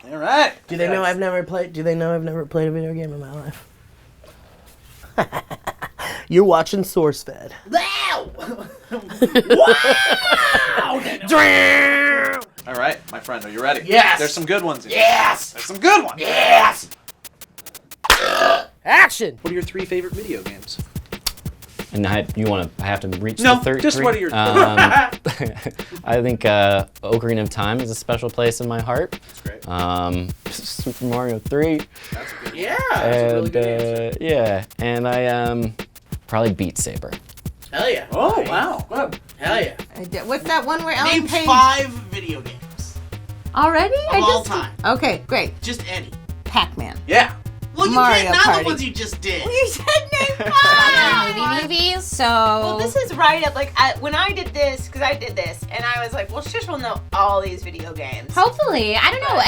All right. Do they know I've never played a video game in my life? You're watching SourceFed. Wow! All right, my friend, are you ready? Yes. There's some good ones in here. Yes. There's some good ones. Yes. Action. What are your 3 favorite video games? And I have to reach No, the third. just three? what are your... I think Ocarina of Time is a special place in my heart. That's great. Super Mario 3. That's a good one. Yeah. That's a really good answer. Yeah, and I probably Beat Saber. Hell yeah. Oh, wow. Good. Hell yeah. What's that one where Ellen Name Page... 5 video games. Already? Of all time. Okay, great. Just any. Pac-Man. Yeah. Well, you Mario can't, not Party. the ones you just did. You said name 5! Movies, so... Well, this is right up, like, when I did this, because I did this, and I was like, well, Shish will know all these video games. Hopefully. I don't know.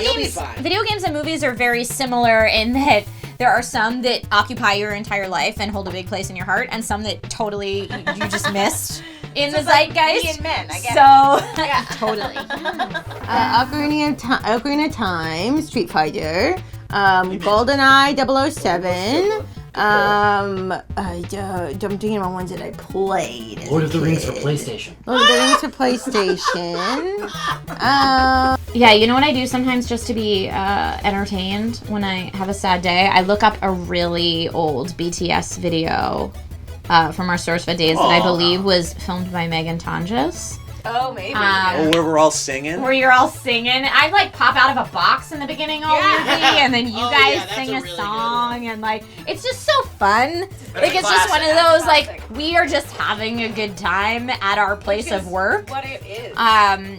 you'll be fine. Video games and movies are very similar in that there are some that occupy your entire life and hold a big place in your heart, and some that totally you just missed in the zeitgeist. Me and men, I guess. So, Yeah. totally. Ocarina of Time, Street Fighter, GoldenEye 007. I'm thinking about ones that I played. Lord of the Rings for PlayStation. Lord of the Rings for PlayStation. Yeah, you know what I do sometimes just to be entertained when I have a sad day? I look up a really old BTS video from our SourceFed days that I believe was filmed by Megan Tonjes. Oh, maybe. Where we're all singing? Where you're all singing. I like pop out of a box in the beginning all weirdly, and then you guys that's sing a a really song, and like it's just so fun. Like it's just one of those like we are just having a good time at our place of work. What it is.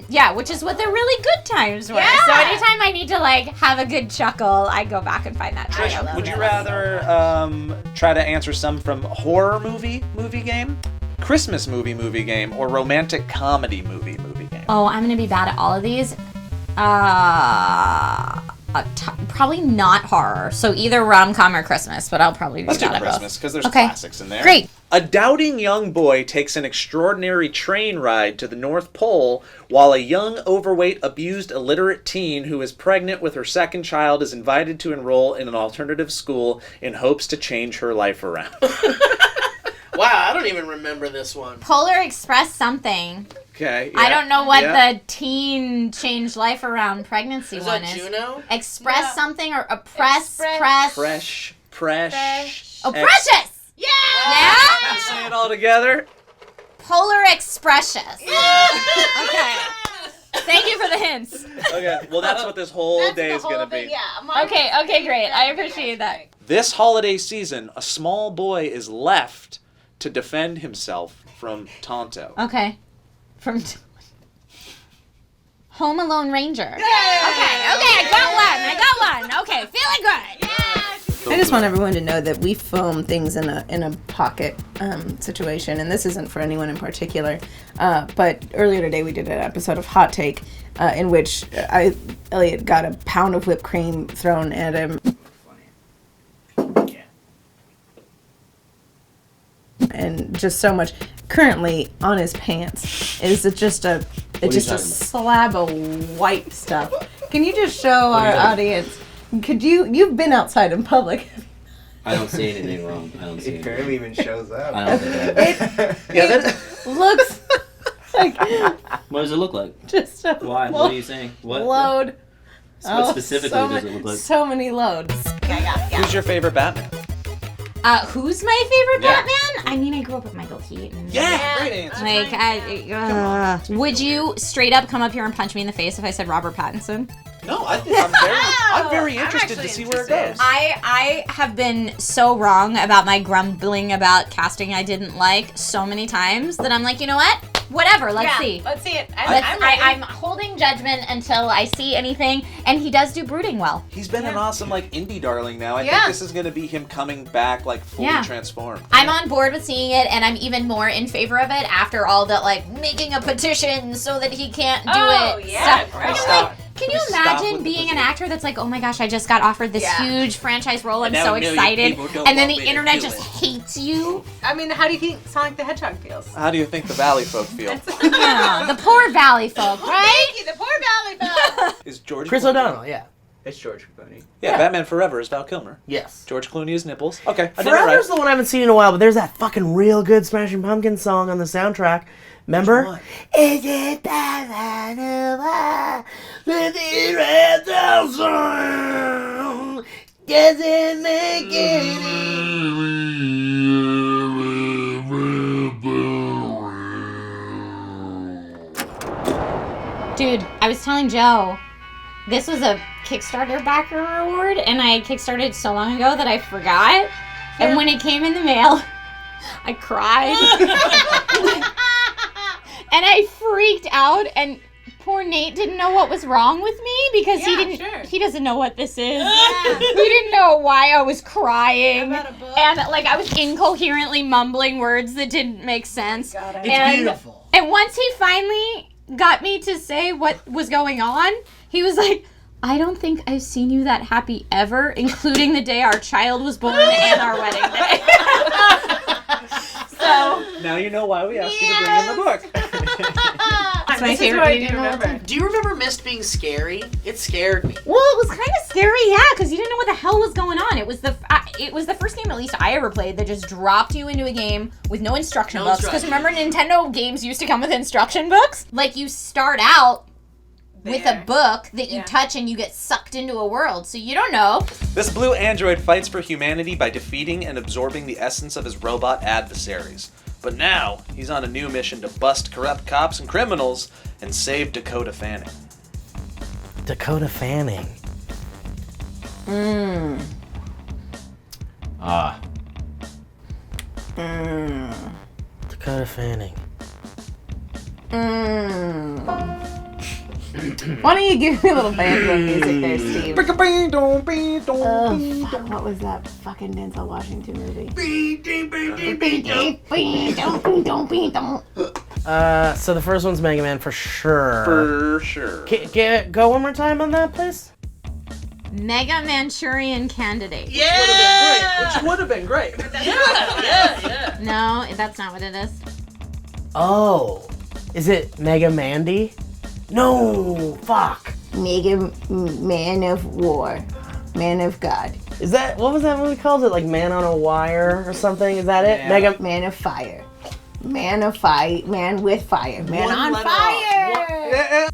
Yeah, which is what the really good times were. Yeah. So anytime I need to like have a good chuckle, I go back and find that. Trisha, would you rather try to answer some from horror movie game, Christmas movie game, or romantic comedy movie game? Oh, I'm gonna be bad at all of these. Probably not horror. So either rom-com or Christmas, but I'll probably be Let's do bad at both. Christmas, because there's Okay. classics in there. Great. A doubting young boy takes an extraordinary train ride to the North Pole, while a young, overweight, abused, illiterate teen who is pregnant with her second child is invited to enroll in an alternative school in hopes to change her life around. Wow, I don't even remember this one. Polar Express something. Okay. I yeah, don't know what yeah. the teen changed life around pregnancy Is one that is. Juno? Express No. something or a press. Fresh. Oh, Precious! Yeah! Yeah? Say it all together. Polar Expressions. Okay. Thank you for the hints. Okay, well that's what this whole That's day the is going whole to thing, be. Yeah. Okay, great. I appreciate that. This holiday season, a small boy is left to defend himself from Tonto. Okay. From Home Alone Ranger. Okay, I got one. Okay, feeling good. I just want everyone to know that we film things in a pocket situation, and this isn't for anyone in particular. But earlier today we did an episode of Hot Take in which Elliot got a pound of whipped cream thrown at him. And just so much. Currently on his pants is just a slab of white stuff. Can you just show our audience? You've been outside in public. I don't see anything wrong. I don't see It barely even shows up. I don't think It looks like What does it look like? just a Why? What are you saying? What? load. What specifically does it look like? So many loads. Who's your favorite Batman? Who's my favorite Yeah. Batman? I mean, I grew up with Michael Keaton. Yeah, great answer. Like, would you straight up come up here and punch me in the face if I said Robert Pattinson? No, I think I'm very interested to see where it goes. I have been so wrong about my grumbling about casting I didn't like so many times that I'm like, you know what? Whatever, let's see. Let's see it. I'm holding judgment until I see anything, and he does do brooding well. He's been an awesome indie darling now. I Yeah. think this is going to be him coming back fully transformed. I'm on board with seeing it, and I'm even more in favor of it after all the making a petition so that he can't do it. Yeah, stuff. right. I'm like, can you Stop imagine with the being an petition. actor that's like, oh my gosh, I just got offered this huge franchise role, I'm And now so a million excited, people don't and then want the me to internet do just it. hates you? I mean, how do you think Sonic the Hedgehog feels? How do you think the Valley folk feel? Yeah, the poor Valley folk, right? Thank you, the poor Valley folk. Is George Chris Clooney. O'Donnell, yeah. It's George Clooney. Yeah, Batman Forever is Val Kilmer. Yes. George Clooney is Nipples. Okay, I did it Forever's right. the one I haven't seen in a while, but there's that fucking real good Smashing Pumpkins song on the soundtrack. Remember? one? Is it that with the red song? Does it make Dude, I was telling Joe, this was a Kickstarter backer reward, and I kickstarted so long ago that I forgot. And when it came in the mail, I cried. And I freaked out, and poor Nate didn't know what was wrong with me because he doesn't know what this is. He didn't know why I was crying. And like I was incoherently mumbling words that didn't make sense. It's beautiful. And once he finally got me to say what was going on, he was like, I don't think I've seen you that happy ever, including the day our child was born and our wedding day. So Now you know why we asked you to bring in the book. that's my favorite reading of all time. Do you remember Mist being scary? It scared me. Well, it was kind of scary, yeah, because you didn't know what the hell was going on. It was the first game, at least I ever played, that just dropped you into a game with no instruction books. Because remember, Nintendo games used to come with instruction books. Like you start out with a book that you touch and you get sucked into a world, so you don't know. This blue android fights for humanity by defeating and absorbing the essence of his robot adversaries. But now, he's on a new mission to bust corrupt cops and criminals and save Dakota Fanning. Dakota Fanning. Dakota Fanning. Why don't you give me a little banjo music there, Steve? What was that fucking Denzel Washington movie? So the first one's Mega Man for sure. For sure. Go one more time on that, please. Mega Manchurian Candidate. Which would have been great. Yeah. No, that's not what it is. Oh. Is it Mega Mandy? No, fuck. Mega Man of War, Man of God, Is that, what was that movie called? Is it like Man on a Wire or something? Is that it? Yeah. Mega Man of Fire, Man of Fire, Man with Fire, Man One on letter Fire.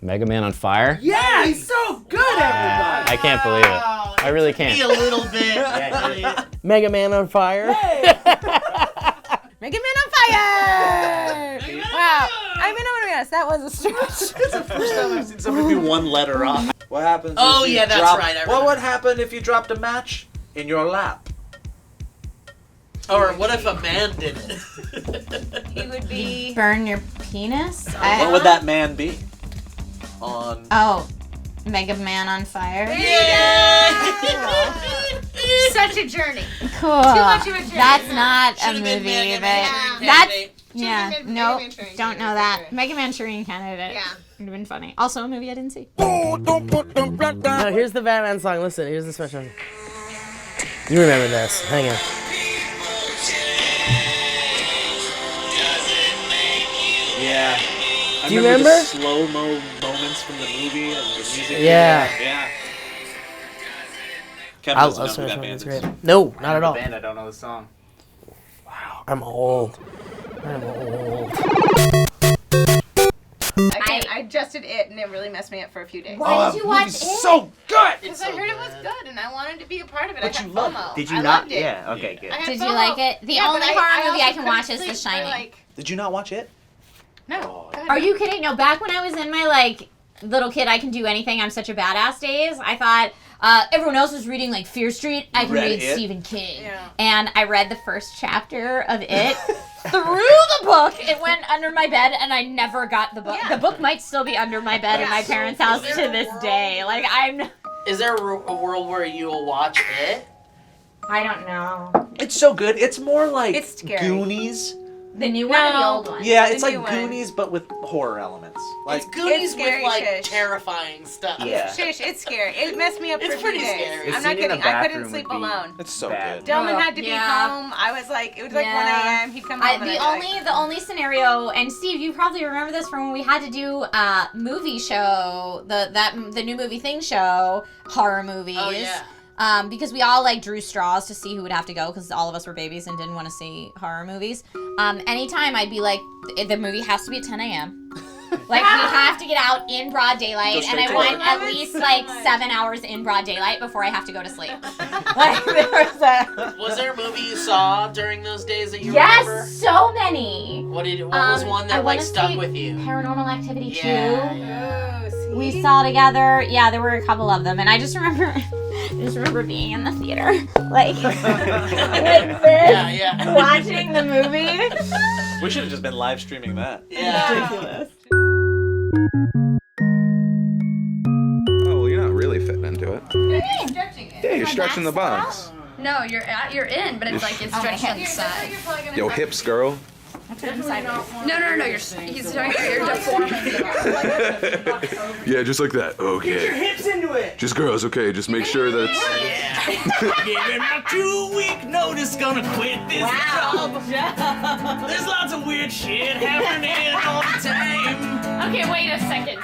Mega Man on Fire? Yeah, he's so good, everybody. I can't believe it. I really Be a can't. little bit. Mega Man on Fire. Mega Man on Fire. Wow. I mean, I'm gonna be honest, that was a stretch. It's the first time I've seen somebody be one letter off. What happens Oh, if you yeah, that's drop- right, I What remember. would happen if you dropped a match in your lap? Or what if a man did it? He would be. Burn your penis? What would that man be? On... Oh, Mega Man on Fire? Such a journey. Cool. Too much of a journey. That's not a Should've been movie, Mega but Man that's Candidate. yeah. Should've been Nope. Mega Manchurian Don't know Candidate, that. for sure. Mega Manchurian Candidate. Yeah. Would have been funny. Also a movie I didn't see. No, here's the Batman song. Listen, here's the special. You remember this. Hang on. Yeah. I Do you The remember? slow-mo moments from the movie and the music. Yeah. Yeah. I Kevin love doesn't know who Smash that Mouth. band It's is. great. No, not at all. Band, I don't know the song. I'm old. I'm old. I just did it, and it really messed me up for a few days. Why did you watch it? So good! Because I heard it was good, and I wanted to be a part of it. But I had you loved FOMO. Did you I not? loved it. Yeah. Okay. Good. I had Did you FOMO. like it? The Yeah, only but horror movie also I can watch couldn't is The sleep for, Shining. like, Did you not watch it? no. Go ahead. Are you kidding? No, back when I was in my like little kid, I can do anything, I'm such a badass days, I thought everyone else was reading like Fear Street, I can Read read it? Stephen King. Yeah. And I read the first chapter of it through the book. It went under my bed and I never got the book. Yeah. The book might still be under my bed in my parents' house to this day. Like Is there a world where you'll watch it? I don't know. It's so good. It's more like It's scary. Goonies The new one or the No. old one? Yeah, The it's like new one. Goonies, but with horror elements. Like, It's Goonies It's scary, with like Shish. terrifying stuff. yeah, Shush, it's scary. It messed me up It's for 2 pretty days. scary. The I'm scene not in the kidding. I couldn't bathroom sleep would be alone. it's so bad. good. Dillman had to be Yeah. home. I was like, it was like Yeah. 1 a.m. He'd come home and I'd be like, The only scenario, and Steve, you probably remember this from when we had to do movie show, the new movie thing show, horror movies. Oh yeah. Because we all like drew straws to see who would have to go because all of us were babies and didn't want to see horror movies. Anytime I'd be like, the movie has to be at 10 a.m. Like we have to get out in broad daylight, Go and I straight to want work. at least like 7 hours in broad daylight before I have to go to sleep. Like there was a Was there a movie you saw during those days that you yes, remember? so many. What was one I that like wanna stuck say with you? Paranormal Activity 2. Yeah. oh, see? We saw together. Yeah, there were a couple of them, and I just remember being in the theater, like this, Yeah. watching the movie. We should have just been live streaming that. Yeah. Ridiculous. Oh, well, you're not really fitting into it. Stretching it. Yeah, you're stretching the box. No, you're in, but it's like it's stretched on the side. Yo, hips, girl. No, he's showing your deformity. Yeah, just like that. Okay. Hips into it. Just girls, okay. Just make sure that it's... Giving my 2-week notice, gonna quit this job. There's lots of weird shit happening all the time. Okay, wait a second.